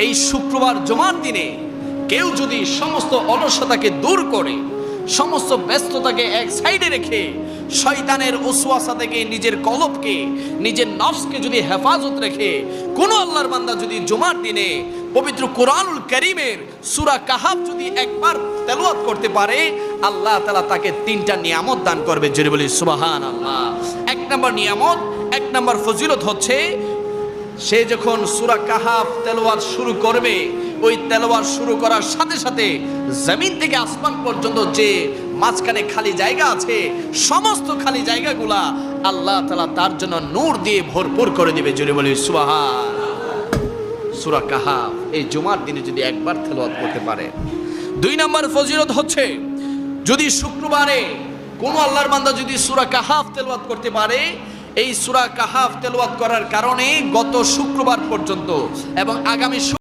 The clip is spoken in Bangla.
এই শুক্রবার জুমার দিনে কেউ যদি সমস্ত অলসতাকে দূর করে, সমস্ত ব্যস্ততাকে এক সাইডে রেখে, শয়তানের ওসওয়াসা থেকে নিজের কলবকে, নিজের নফসকে যদি হেফাজত রেখে কোন আল্লাহর বান্দা যদি জুমার দিনে পবিত্র কোরআনুল কারীমের সূরা কাহাফ যদি একবার তেলাওয়াত করতে পারে, আল্লাহ তাআলা তাকে 3টা নিয়ামত দান করবে। জোরে বলি সুবহানাল্লাহ। 1 নম্বর নিয়ামত, 1 নম্বর ফজিলত হচ্ছে, সে যখন সূরা কাহাফ তেলাওয়াত শুরু করবে, ওই তেলাওয়াত শুরু করার সাথে সাথে জমিন থেকে আসমান পর্যন্ত যে মাঝখানে খালি জায়গা আছে, সমস্ত খালি জায়গাগুলা আল্লাহ তাআলা তার জন্য নূর দিয়ে ভরপুর করে দিবে। জোরে বলি সুবহান। সূরা কাহাফ এই জুমার দিনে যদি একবার তেলাওয়াত করতে পারে। 2 নম্বর ফজিলত হচ্ছে, যদি শুক্রবারে কোন আল্লাহর বান্দা যদি সূরা কাহাফ তেলাওয়াত করতে পারে, এই সূরা কাহাফ তেলাওয়াত করার কারণে গত শুক্রবার পর্যন্ত এবং আগামী